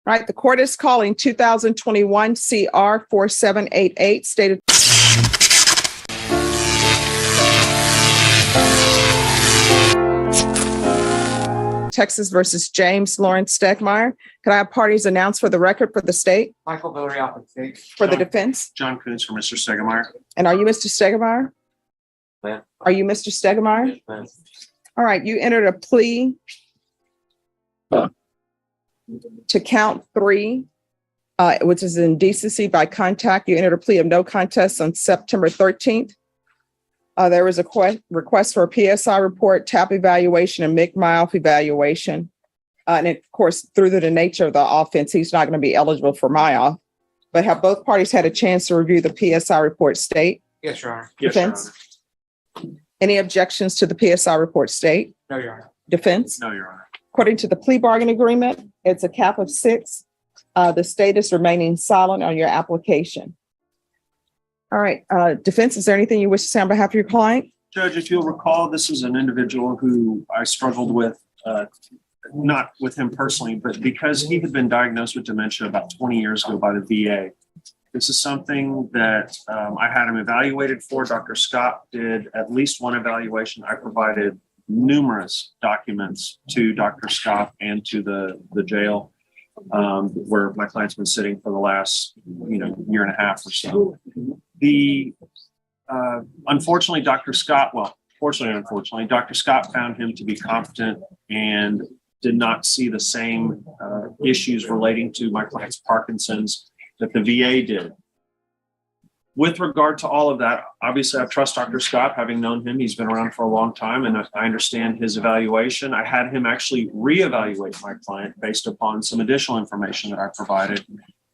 Right, the court is calling 2021 CR 4788, State of Texas versus James Lawrence Stegmeyer. Can I have parties announced for the record for the state? Michael Villariac for the state. For the defense? John Coons for Mr. Stegmeyer. And are you Mr. Stegmeyer? Yeah. Are you Mr. Stegmeyer? All right, you entered a plea to count 3, which is indecency by contact. You entered a plea of no contest on September 13th. There was a request for a PSI report, TAP evaluation, and MIG-MILF evaluation. And of course, through the nature of the offense, he's not going to be eligible for MILF. But have both parties had a chance to review the PSI report, state? Yes, Your Honor. Defense? Any objections to the PSI report, state? No, Your Honor. Defense? No, Your Honor. According to the plea bargain agreement, it's a cap of 6. The state is remaining silent on your application. All right, defense, is there anything you wish to say on behalf of your client? Judge, if you'll recall, this is an individual who I struggled with, not with him personally, but because he had been diagnosed with dementia about 20 years ago by the VA. This is something that I had him evaluated for. Dr. Scott did at least one evaluation. I provided numerous documents to Dr. Scott and to the jail where my client's been sitting for the last year and a half or so. Unfortunately, Dr. Scott, well, fortunately and unfortunately, Dr. Scott found him to be competent and did not see the same issues relating to my client's Parkinson's that the VA did. With regard to all of that, obviously I trust Dr. Scott, having known him. He's been around for a long time, and I understand his evaluation. I had him actually reevaluate my client based upon some additional information that I provided.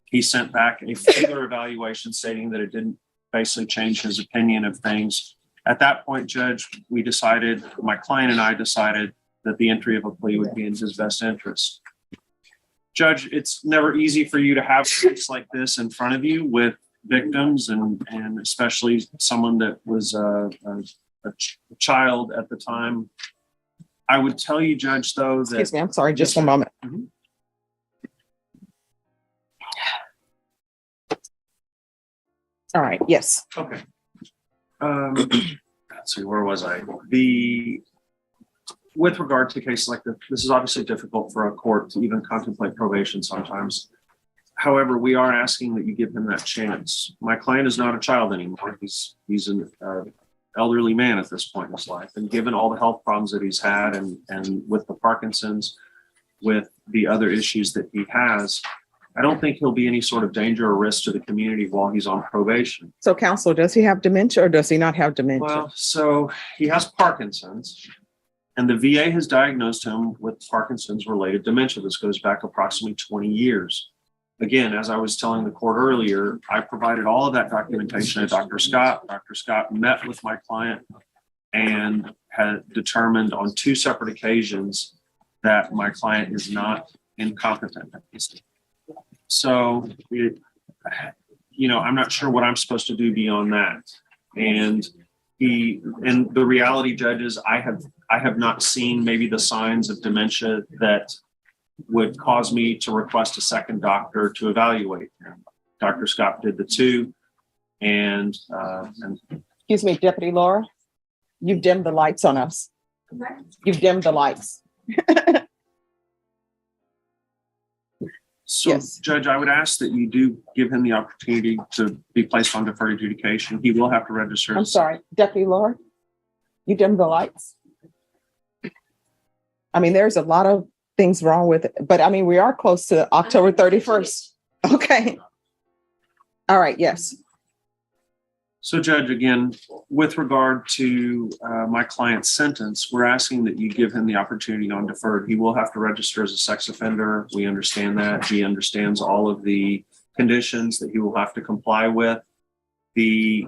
He sent back a further evaluation stating that it didn't basically change his opinion of things. At that point, Judge, we decided, my client and I decided that the entry of a plea would be in his best interest. Judge, it's never easy for you to have a case like this in front of you with victims and especially someone that was a child at the time. I would tell you, Judge, though, that... Excuse me, I'm sorry, just a moment. Mm-hmm. All right, yes. Okay. Let's see, where was I? With regard to cases like this is obviously difficult for a court to even contemplate probation sometimes. However, we are asking that you give him that chance. My client is not a child anymore. He's an elderly man at this point in his life. And given all the health problems that he's had and with the Parkinson's, with the other issues that he has, I don't think he'll be any sort of danger or risk to the community while he's on probation. So, counsel, does he have dementia or does he not have dementia? Well, so he has Parkinson's, and the VA has diagnosed him with Parkinson's-related dementia. This goes back approximately 20 years. Again, as I was telling the court earlier, I provided all of that documentation to Dr. Scott. Dr. Scott met with my client and had determined on 2 separate occasions that my client is not incompetent. So, I'm not sure what I'm supposed to do beyond that. And the reality, judges, I have not seen maybe the signs of dementia that would cause me to request a second doctor to evaluate him. Dr. Scott did the 2, and excuse me, Deputy Laura, you've dimmed the lights on us. You've dimmed the lights. So, yes. Judge, I would ask that you do give him the opportunity to be placed on deferred adjudication. He will have to register. I'm sorry, Deputy Laura, you dimmed the lights. I mean, there's a lot of things wrong with it, but I mean, we are close to October 31st. Okay. All right. Yes. So, Judge, again, with regard to my client's sentence, we're asking that you give him the opportunity on deferred. He will have to register as a sex offender. We understand that. He understands all of the conditions that he will have to comply with. The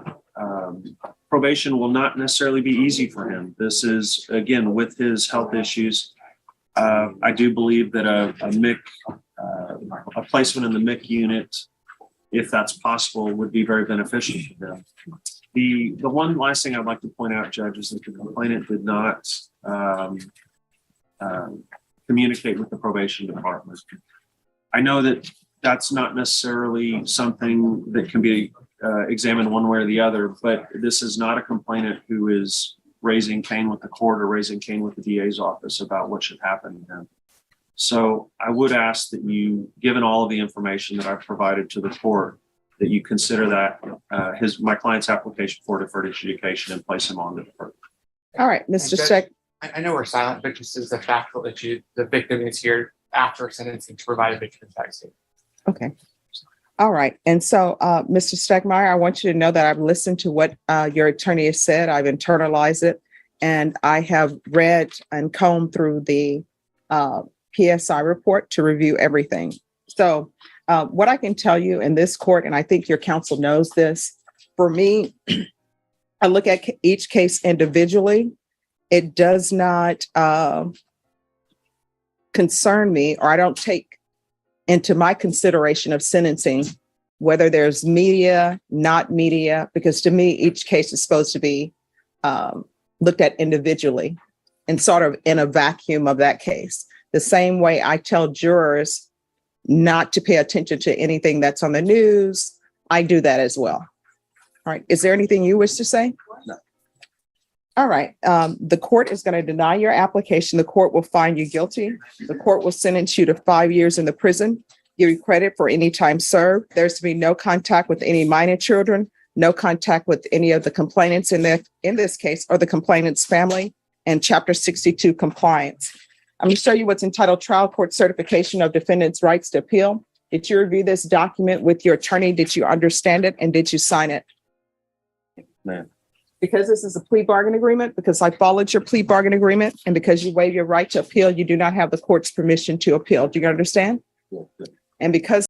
probation will not necessarily be easy for him. This is, again, with his health issues. I do believe that a placement in the MIC unit, if that's possible, would be very beneficial to them. The one last thing I'd like to point out, Judge, is that the complainant did not communicate with the probation department. I know that that's not necessarily something that can be examined one way or the other, but this is not a complainant who is raising cane with the court or raising cane with the DA's office about what should happen to them. So I would ask that you, given all of the information that I've provided to the court, that you consider that my client's application for deferred adjudication and place him on the deferred. All right, Mr. Judge, Steck. I know we're silent, but just as the factual issue, the victim is here after sentencing to provide a victim impact statement. Okay. All right. And so, Mr. Stegmeyer, I want you to know that I've listened to what your attorney has said. I've internalized it, and I have read and combed through the PSI report to review everything. So what I can tell you in this court, and I think your counsel knows this, for me, I look at each case individually. It does not concern me, or I don't take into my consideration of sentencing whether there's media, not media, because to me, each case is supposed to be looked at individually and sort of in a vacuum of that case. The same way I tell jurors not to pay attention to anything that's on the news, I do that as well. All right. Is there anything you wish to say? No. All right. The court is going to deny your application. The court will find you guilty. The court will sentence you to 5 years in the prison, give you credit for any time served. There's to be no contact with any minor children, no contact with any of the complainants in this case or the complainant's family, and Chapter 62 compliance. I'm going to show you what's entitled Trial Court Certification of Defendant's Rights to Appeal. Did you review this document with your attorney? Did you understand it? And did you sign it? Ma'am. Because this is a plea bargain agreement, because I followed your plea bargain agreement, and because you waive your right to appeal, you do not have the court's permission to appeal. Do you understand? Yes, sir. And because